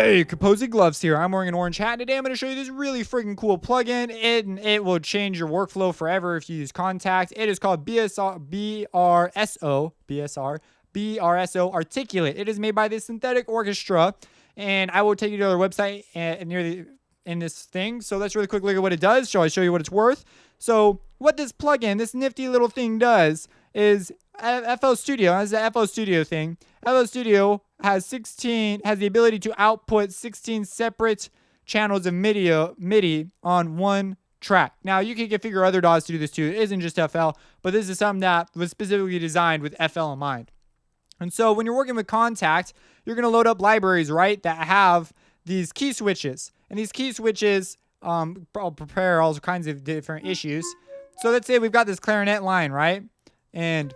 Hey, Composite Gloves here. I'm wearing an orange hat, and today I'm going to show you this really freaking cool plugin. It will change your workflow forever if you use Kontakt. It is called BRSO Articulate. It is made by the Synthetic Orchestra, and I will take you to their website in this thing. So let's really quick look at what it does. Shall I show you what it's worth? So what this plugin, this nifty little thing does is FL Studio. That's the FL Studio thing. FL Studio has the ability to output 16 separate channels of MIDI on one track. Now you can configure other DAWs to do this too. It isn't just FL, but this is something that was specifically designed with FL in mind. And so when you're working with Kontakt, you're going to load up libraries, right, that have these key switches. And these key switches prepare all kinds of different issues. So let's say we've got this clarinet line, right? And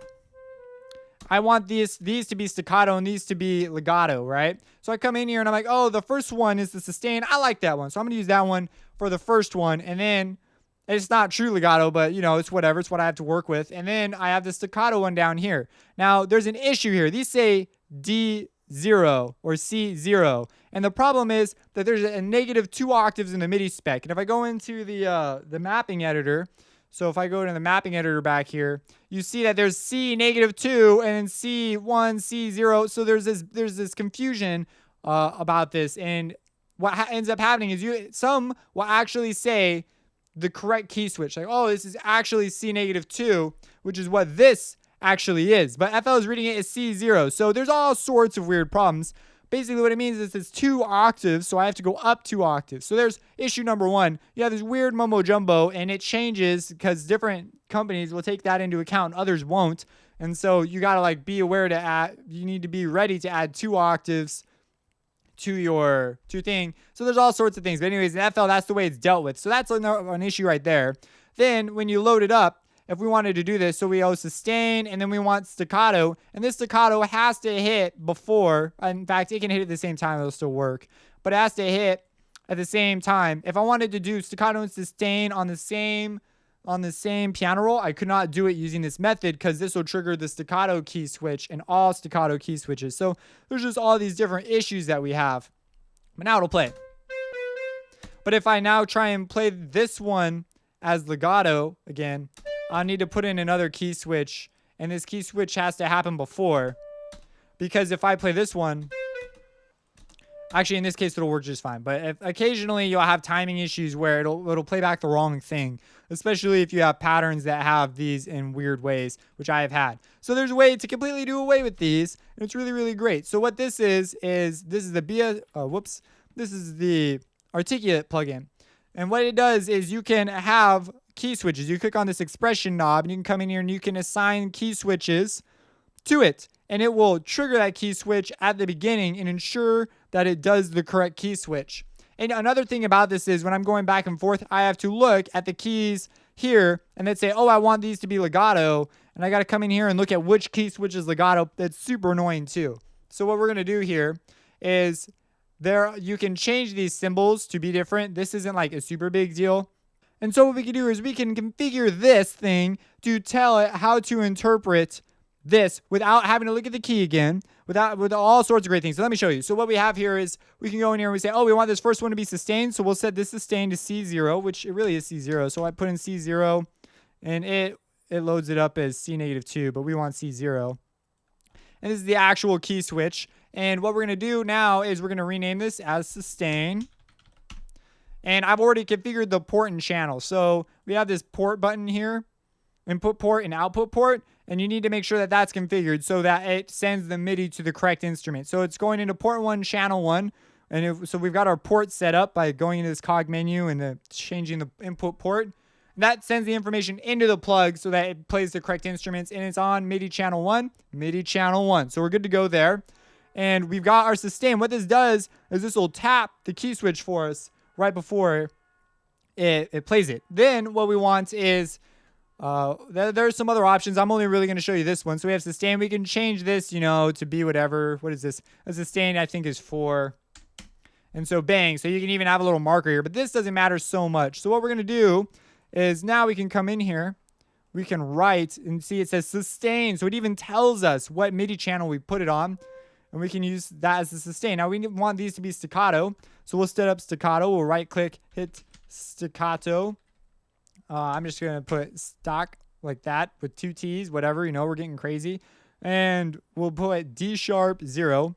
I want these to be staccato and these to be legato, right? So I come in here and I'm like, oh, the first one is the sustain. I like that one. So I'm going to use that one for the first one. And then it's not true legato, but, you know, it's whatever. It's what I have to work with. And then I have the staccato one down here. Now, there's an issue here. These say D0 or C0. And the problem is that there's a negative 2 octaves in the MIDI spec. And if I go into the mapping editor, so if I go to the mapping editor back here, you see that there's C -2 and then C1, C0. So there's this confusion about this. And what ends up happening is some will actually say the correct key switch. Like, oh, this is actually C -2, which is what this actually is. But FL is reading it as C0. So there's all sorts of weird problems. Basically what it means is it's 2 octaves, so I have to go up 2 octaves. So there's issue number 1. You have this weird mumbo jumbo, and it changes because different companies will take that into account and others won't. And so you got to like be aware to add, you need to be ready to add 2 octaves to your thing. So there's all sorts of things. But anyways, in FL, that's the way it's dealt with. So that's an issue right there. Then when you load it up, if we wanted to do this, so we go sustain, and then we want staccato, and this staccato has to hit before, in fact, it can hit at the same time, it'll still work, but it has to hit at the same time. If I wanted to do staccato and sustain on the same piano roll, I could not do it using this method because this will trigger the staccato key switch and all staccato key switches. So there's just all these different issues that we have, but now it'll play. But if I now try and play this one as legato again, I'll need to put in another key switch, and this key switch has to happen before, because if I play this one, actually in this case it'll work just fine, but occasionally you'll have timing issues where it'll play back the wrong thing, especially if you have patterns that have these in weird ways, which I have had. So there's a way to completely do away with these, and it's really, really great. So what this is this is the Articulate plugin. And what it does is you can have key switches. You click on this expression knob and you can come in here and you can assign key switches to it, and it will trigger that key switch at the beginning and ensure that it does the correct key switch. And another thing about this is when I'm going back and forth, I have to look at the keys here and then say, oh, I want these to be legato, and I got to come in here and look at which key switch is legato. That's super annoying too. So what we're going to do here is you can change these symbols to be different. This isn't like a super big deal. And so what we can do is we can configure this thing to tell it how to interpret this without having to look at the key again, with all sorts of great things. So let me show you. So what we have here is we can go in here and we say, oh, we want this first one to be sustained. So we'll set this sustain to C0, which it really is C0. So I put in C0 and it loads it up as C -2, but we want C0. And this is the actual key switch. And what we're going to do now is we're going to rename this as sustain. And I've already configured the port and channel. So we have this port button here, input port and output port. And you need to make sure that that's configured so that it sends the MIDI to the correct instrument. So it's going into port 1, channel 1. And so we've got our port set up by going into this cog menu and changing the input port. That sends the information into the plug so that it plays the correct instruments. And it's on MIDI channel 1, MIDI channel 1. So we're good to go there. And we've got our sustain. What this does is this will tap the key switch for us right before it plays it. Then what we want is there's some other options. I'm only really going to show you this one. So we have sustain. We can change this, you know, to be whatever. What is this? A sustain, I think, is 4. And so bang. So you can even have a little marker here. But this doesn't matter so much. So what we're going to do is now we can come in here. We can write and see it says sustain. So it even tells us what MIDI channel we put it on. and we can use that as the sustain. Now we want these to be staccato, so we'll set up staccato. We'll right click, hit staccato. I'm just gonna put stock like that with 2 T's, whatever, we're getting crazy. And we'll put D sharp 0.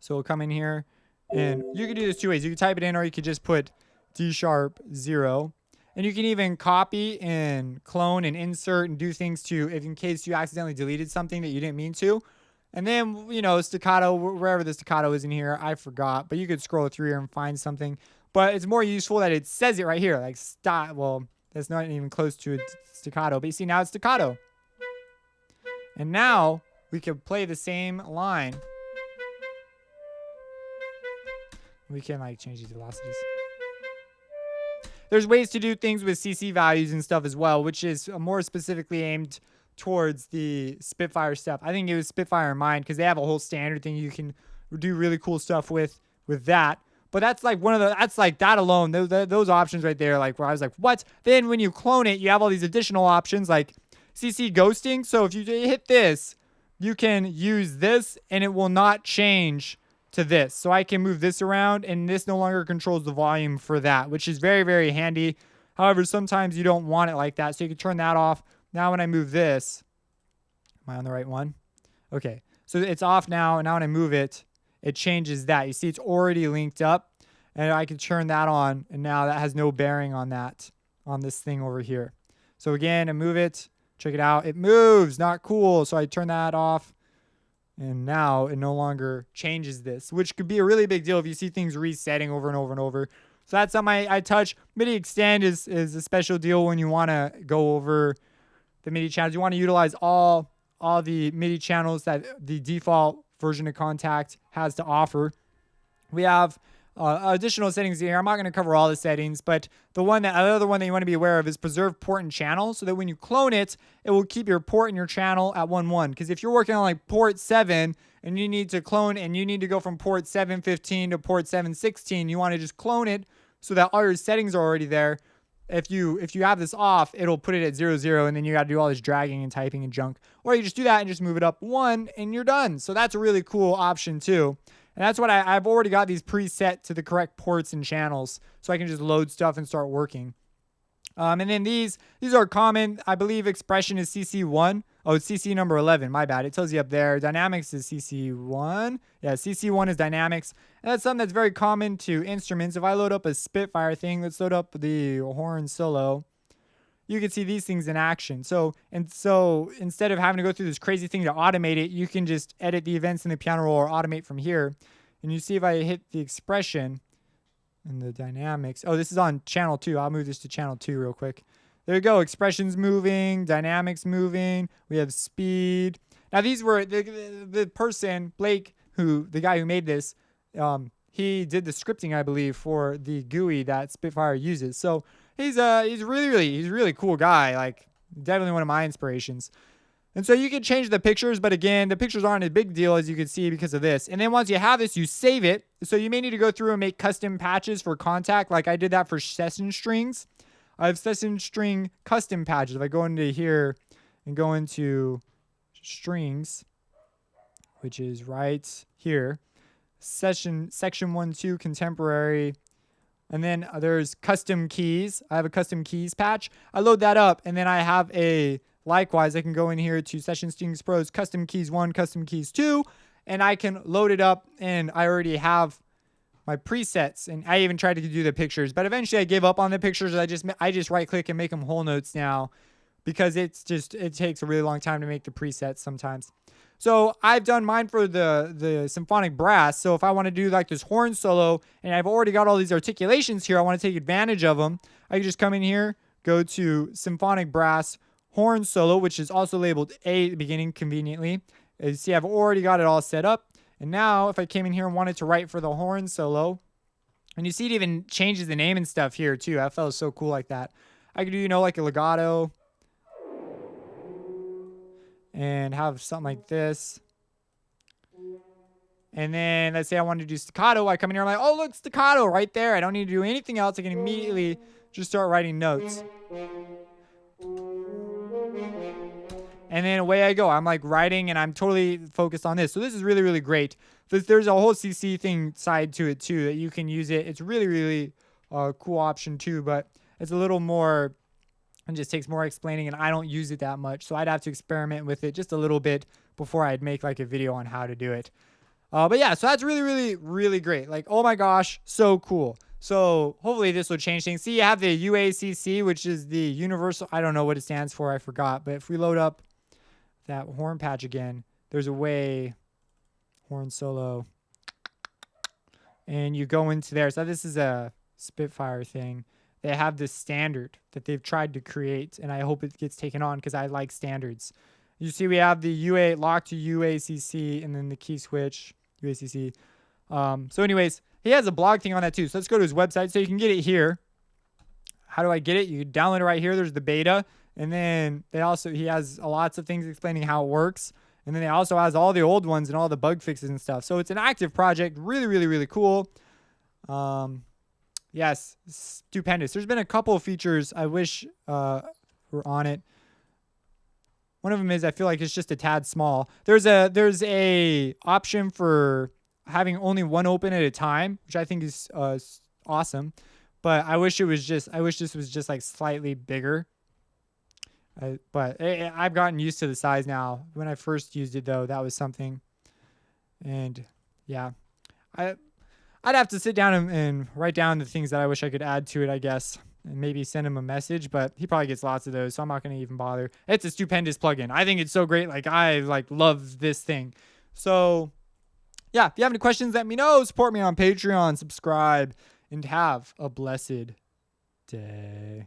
So we'll come in here, and you can do this 2 ways. You can type it in, or you could just put D sharp 0. And you can even copy and clone and insert and do things to, if in case you accidentally deleted something that you didn't mean to. And then, staccato, wherever the staccato is in here, I forgot. But you could scroll through here and find something. But it's more useful that it says it right here. Like, well, that's not even close to a staccato. But you see, now it's staccato. And now we can play the same line. We can, change these velocities. There's ways to do things with CC values and stuff as well, which is more specifically aimed towards the Spitfire stuff. I think it was Spitfire in mind because they have a whole standard thing you can do really cool stuff with that. But that's that alone, those options right there, where I was like, what? Then when you clone it, you have all these additional options like CC ghosting. So if you hit this, you can use this and it will not change to this. So I can move this around and this no longer controls the volume for that, which is very, very handy. However, sometimes you don't want it like that. So you can turn that off. Now when I move this, am I on the right one? Okay. So it's off now. And now when I move it, it changes that. You see, it's already linked up, and I can turn that on. And now that has no bearing on that, on this thing over here. So again, I move it, check it out. It moves, not cool. So I turn that off. And now it no longer changes this, which could be a really big deal if you see things resetting over and over and over. So that's something I touch. Midi Extend is a special deal when you want to go over the MIDI channels. You want to utilize all the MIDI channels that the default version of Kontakt has to offer. We have additional settings here. I'm not going to cover all the settings, but another one that you want to be aware of is preserve port and channel, so that when you clone it, it will keep your port and your channel at 1.1. Because if you're working on port 7 and you need to clone and you need to go from port 7.15 to port 7.16, you want to just clone it so that all your settings are already there. If you have this off, it'll put it at 0.0, and then you got to do all this dragging and typing and junk. Or you just do that and just move it up 1 and you're done. So that's a really cool option too. And that's what I've already got these preset to the correct ports and channels, so I can just load stuff and start working. And then these are common. I believe expression is CC1. Oh, it's CC number 11. My bad. It tells you up there. Dynamics is CC1. Yeah, CC1 is dynamics. And that's something that's very common to instruments. If I load up a Spitfire thing, let's load up the horn solo. You can see these things in action. So instead of having to go through this crazy thing to automate it, you can just edit the events in the piano roll or automate from here. And you see if I hit the expression and the dynamics. Oh, this is on channel 2. I'll move this to channel 2 real quick. There you go. Expressions moving, dynamics moving. We have speed. Now these were the person, Blake, the guy who made this, he did the scripting, I believe, for the GUI that Spitfire uses. So he's really cool guy. Definitely one of my inspirations. And so you can change the pictures, but again, the pictures aren't a big deal, as you can see, because of this. And then once you have this, you save it. So you may need to go through and make custom patches for Kontakt, like I did that for session strings. I have session string custom patches. If I go into here and go into strings, which is right here, section 1.2 contemporary. And then there's custom keys. I have a custom keys patch. I load that up, and then I have likewise, I can go in here to Session Strings Pros, Custom Keys 1, Custom Keys 2, and I can load it up, and I already have my presets. And I even tried to do the pictures, but eventually I gave up on the pictures. I just right-click and make them whole notes now, because it takes a really long time to make the presets sometimes. So I've done mine for the symphonic brass. So if I want to do this horn solo, and I've already got all these articulations here, I want to take advantage of them, I can just come in here, go to symphonic brass horn solo, which is also labeled A at the beginning conveniently. As you see, I've already got it all set up. And now if I came in here and wanted to write for the horn solo, and you see it even changes the name and stuff here too. That felt so cool like that. I could do, like a legato and have something like this. And then let's say I wanted to do staccato. I come in here, I'm like, oh, look, staccato right there. I don't need to do anything else. I can immediately just start writing notes. and then away I go. I'm like writing and I'm totally focused on this. So this is really, really great. There's a whole CC thing side to it too that you can use it. It's really, really cool option too, but it's a little more, it just takes more explaining and I don't use it that much. So I'd have to experiment with it just a little bit before I'd make like a video on how to do it. But yeah, so that's really, really, really great. Like, oh my gosh, so cool. So hopefully this will change things. See, you have the UACC, which is the universal, I don't know what it stands for, I forgot. But if we load up that horn patch again, there's a way, horn solo, and you go into there. So this is a Spitfire thing. They have this standard that they've tried to create, and I hope it gets taken on because I like standards. You see we have the UA lock to UACC and then the key switch, UACC. So anyways, he has a blog thing on that too. So let's go to his website so you can get it here. How do I get it? You can download it right here. There's the beta. And then he has lots of things explaining how it works. And then he also has all the old ones and all the bug fixes and stuff. So it's an active project. Really, really, really cool. Yes, stupendous. There's been a couple of features I wish were on it. One of them is I feel like it's just a tad small. There's a option for having only one open at a time, which I think is awesome. But I wish this was just like slightly bigger. But I've gotten used to the size now. When I first used it though, that was something. And yeah, I'd have to sit down and write down the things that I wish I could add to it, I guess, and maybe send him a message, but he probably gets lots of those, so I'm not going to even bother. It's a stupendous plugin. I think it's so great. Like, I love this thing. So yeah, if you have any questions, let me know. Support me on Patreon, subscribe, and have a blessed day.